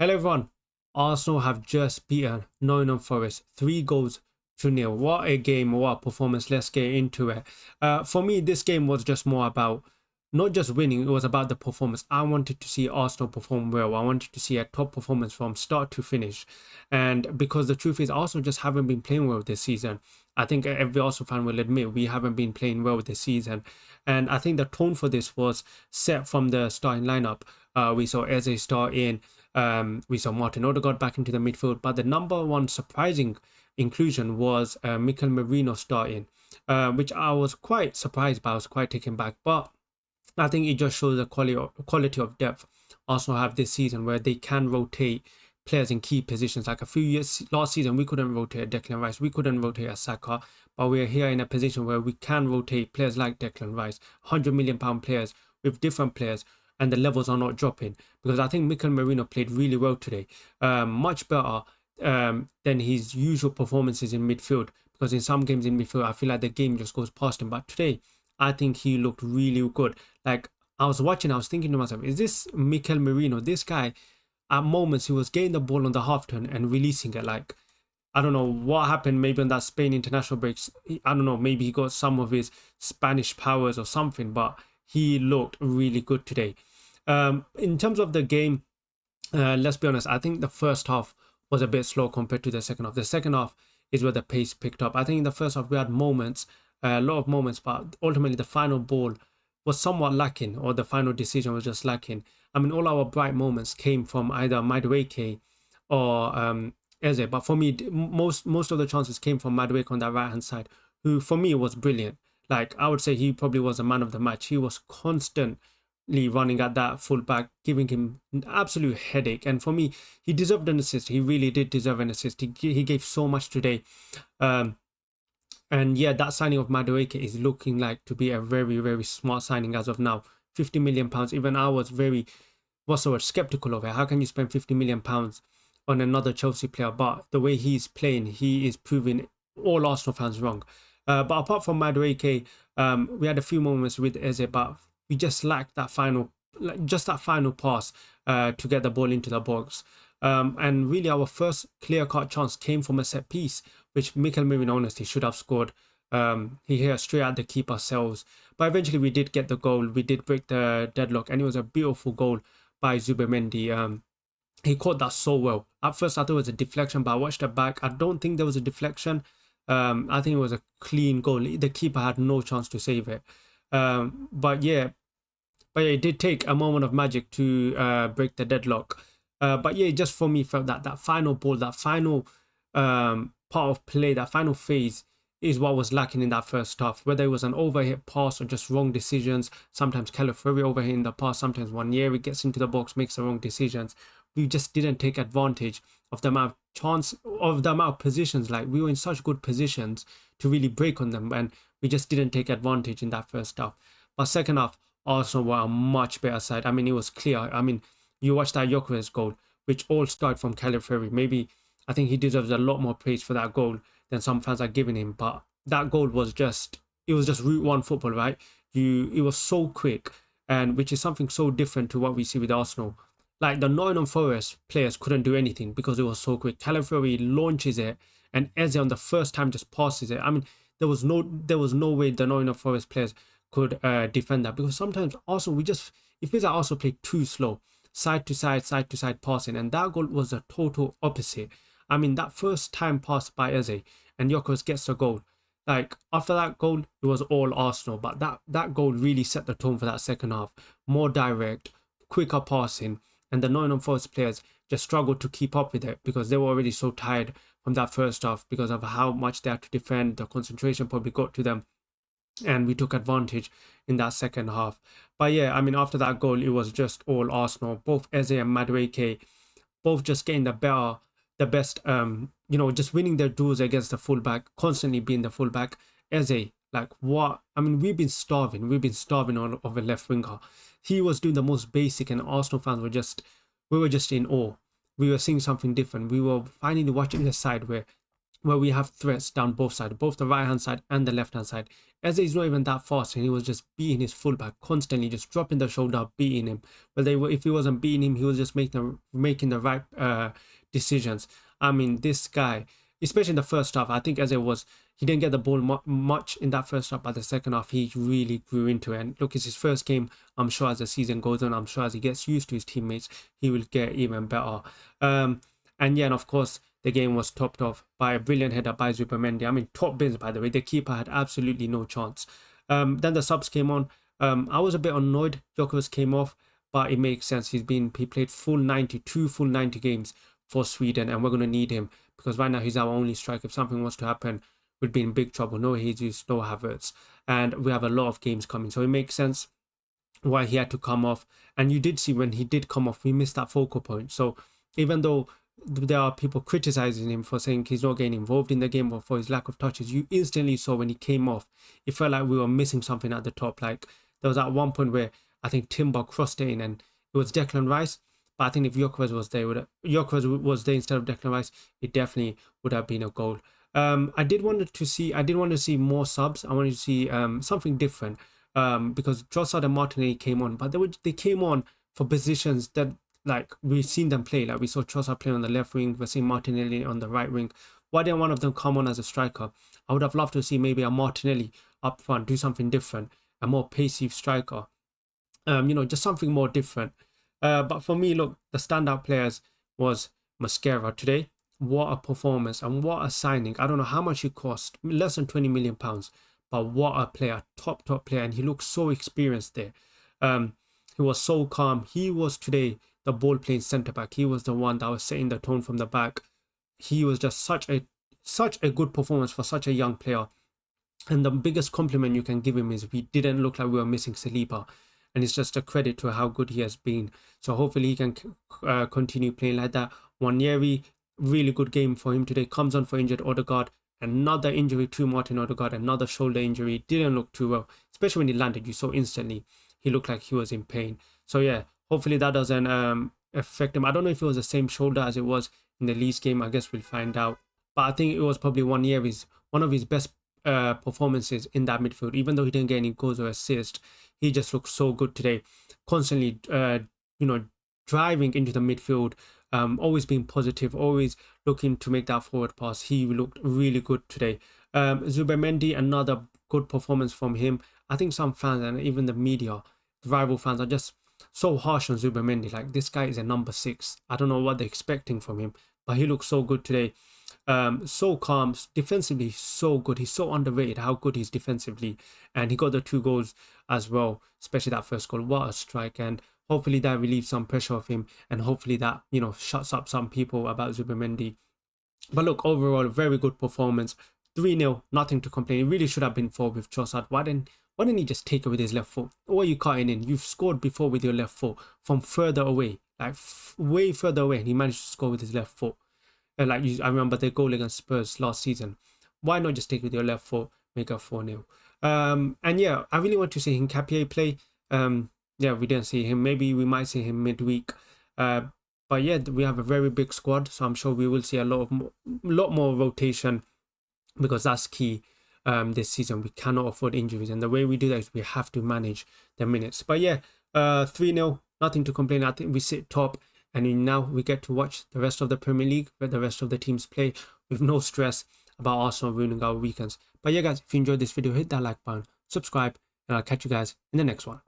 Hello everyone. Arsenal have just beaten Nottingham Forest 3 goals to 0. What a game, what a performance. Let's get into it. For me, this game was just more about not just winning, it was about the performance. I wanted to see Arsenal perform well. I wanted to see a top performance from start to finish. And because the truth is, Arsenal just haven't been playing well this season. I think every Arsenal fan will admit we haven't been playing well this season. And I think the tone for this was set from the starting lineup. We saw Eze start in. We saw Martin Odegaard back into the midfield, but the number one surprising inclusion was Mikel Merino starting, which I was quite surprised by. I was quite taken back, but I think it just shows the quality of depth Arsenal have this season, where they can rotate players in key positions. Like a few years last season, we couldn't rotate Declan Rice, we couldn't rotate a Saka, but we're here in a position where we can rotate players like Declan Rice, £100 million players with different players, and the levels are not dropping. Because I think Mikel Merino played really well today, much better than his usual performances in midfield. Because in some games in midfield, I feel like the game just goes past him. But today, I think he looked really good. Like, I was watching, I was thinking to myself, is this Mikel Merino? This guy, at moments, he was getting the ball on the half turn and releasing it. Like, I don't know what happened, maybe on that Spain international breaks. I don't know, maybe he got some of his Spanish powers or something, but he looked really good today. In terms of the game, let's be honest, I think the first half was a bit slow compared to the second half. The second half is where the pace picked up. I think in the first half we had moments, a lot of moments, but ultimately the final ball was somewhat lacking, or the final decision was just lacking. I mean, all our bright moments came from either Madueke or Eze, but for me, most of the chances came from Madueke on that right hand side, who for me was brilliant. Like, I would say he probably was a man of the match. He was constantly running at that fullback, giving him an absolute headache. And for me, he deserved an assist. He really did deserve an assist. He gave so much today. And yeah, that signing of Madueke is looking like to be a very, very smart signing as of now. £50 million. Even I was very, what's the word, skeptical of it. How can you spend £50 million on another Chelsea player? But the way he's playing, he is proving all Arsenal fans wrong. But apart from Madueke, we had a few moments with Eze, but we just lacked that final pass to get the ball into the box. And really, our first clear-cut chance came from a set piece, which Mikel Merino honestly should have scored. He hit straight at the keeper cells. But eventually we did get the goal. We did break the deadlock, and it was a beautiful goal by Zubimendi. He caught that so well. At first, I thought it was a deflection, but I watched it back. I don't think there was a deflection. I think it was a clean goal. The keeper had no chance to save it. But yeah, it did take a moment of magic to break the deadlock. But yeah, just for me, felt that final ball, that final part of play, that final phase is what was lacking in that first half. Whether it was an overhit pass or just wrong decisions. Sometimes Calafuri overhit in the pass. Sometimes One gets into the box, makes the wrong decisions. We just didn't take advantage of the amount of positions. Like, we were in such good positions to really break on them, and we just didn't take advantage in that first half. But second half, Arsenal were a much better side. I mean, it was clear. I mean, you watched that Gyökeres goal, which all started from Calafuri. Maybe I think he deserves a lot more praise for that goal than some fans are giving him. But that goal was just Route 1 football, right? It was so quick, and which is something so different to what we see with Arsenal. Like, the Nottingham Forest players couldn't do anything because it was so quick. Calafuri launches it, and Eze on the first time just passes it. I mean, there was no way the Nottingham Forest players could defend that, because sometimes also it feels like also play too slow, side to side passing, and that goal was a total opposite. I mean, that first time pass by Eze and Gyökeres gets the goal. Like, after that goal, it was all Arsenal, but that goal really set the tone for that second half. More direct, quicker passing, and the Nottingham Forest players just struggled to keep up with it because they were already so tired from that first half because of how much they had to defend. The concentration probably got to them, and we took advantage in that second half. But yeah, I mean, after that goal, it was just all Arsenal. Both Eze and Madueke, both just getting the best, just winning their duels against the fullback, constantly being the fullback. Eze, like, what? I mean, we've been starving of a left winger. He was doing the most basic, and Arsenal fans we were just in awe. We were seeing something different. We were finally watching a side where where we have threats down both sides, both the right hand side and the left hand side. Eze is not even that fast, and he was just beating his fullback constantly, just dropping the shoulder, beating him. But if he wasn't beating him, he was just making the right decisions. I mean, this guy, especially in the first half, I think he didn't get the ball much in that first half, but the second half he really grew into it. And look, it's his first game. I'm sure as the season goes on, I'm sure as he gets used to his teammates, he will get even better. And yeah, and of course, the game was topped off by a brilliant header by Zubimendi. I mean, top bins, by the way. The keeper had absolutely no chance. Then the subs came on. I was a bit annoyed Gyökeres came off, but it makes sense. He played full 90 games for Sweden, and we're going to need him because right now he's our only striker. If something was to happen, we'd be in big trouble. No Jesus, no Havertz. And we have a lot of games coming. So it makes sense why he had to come off. And you did see when he did come off, we missed that focal point. So even though there are people criticizing him for saying he's not getting involved in the game or for his lack of touches, you instantly saw when he came off, it felt like we were missing something at the top. Like there was at one point where I think Timber crossed it in and it was Declan Rice. But I think if Gyökeres was there instead of Declan Rice, it definitely would have been a goal. I did want to see more subs. I wanted to see something different because Trossard and Martinelli came on, but they came on for positions that, like, we've seen them play. Like we saw Trossard play on the left wing, we're seeing Martinelli on the right wing. Why didn't one of them come on as a striker? I would have loved to see maybe a Martinelli up front, do something different, a more pacey striker. Just something more different. But for me, look, the standout players was Mascara today. What a performance and what a signing. I don't know how much he cost, less than £20 million, but what a player, top player, and he looks so experienced there. He was so calm. He was today the ball playing centre back. He was the one that was setting the tone from the back. He was just such a good performance for such a young player. And the biggest compliment you can give him is we didn't look like we were missing Saliba. And it's just a credit to how good he has been. So hopefully he can continue playing like that. Wanyeri, really good game for him today. Comes on for injured Odegaard. Another injury to Martin Odegaard. Another shoulder injury. Didn't look too well. Especially when he landed. You saw instantly he looked like he was in pain. So yeah, hopefully that doesn't affect him. I don't know if it was the same shoulder as it was in the Leeds game. I guess we'll find out. But I think it was probably one of his best performances in that midfield. Even though he didn't get any goals or assists, he just looked so good today. Constantly, driving into the midfield, always being positive, always looking to make that forward pass. He looked really good today. Zubimendi, another good performance from him. I think some fans and even the media, the rival fans, are just so harsh on Zubimendi. Like, this guy is a number 6. I don't know what they're expecting from him, but he looks so good today. So calm, defensively so good. He's so underrated how good he's defensively, and he got the 2 goals as well, especially that first goal. What a strike. And hopefully that relieves some pressure off him, and hopefully that shuts up some people about Zubimendi. But look, overall, very good performance. 3-0, nothing to complain. It really should have been 4 with Trossard. Why didn't he just take it with his left foot? Or are you cutting in? You've scored before with your left foot from further away, like way further away, and he managed to score with his left foot. I remember their goal against Spurs last season. Why not just take with your left foot, make a 4-0? And yeah, I really want to see Hincapié play. Yeah, we didn't see him. Maybe we might see him midweek. But yeah, we have a very big squad, so I'm sure we will see a lot more rotation, because that's key this season. We cannot afford injuries, and the way we do that is we have to manage the minutes. But yeah, 3-0, nothing to complain. I think we sit top, and now we get to watch the rest of the Premier League, where the rest of the teams play, with no stress about Arsenal ruining our weekends. But yeah, guys, if you enjoyed this video, hit that like button, subscribe, and I'll catch you guys in the next one.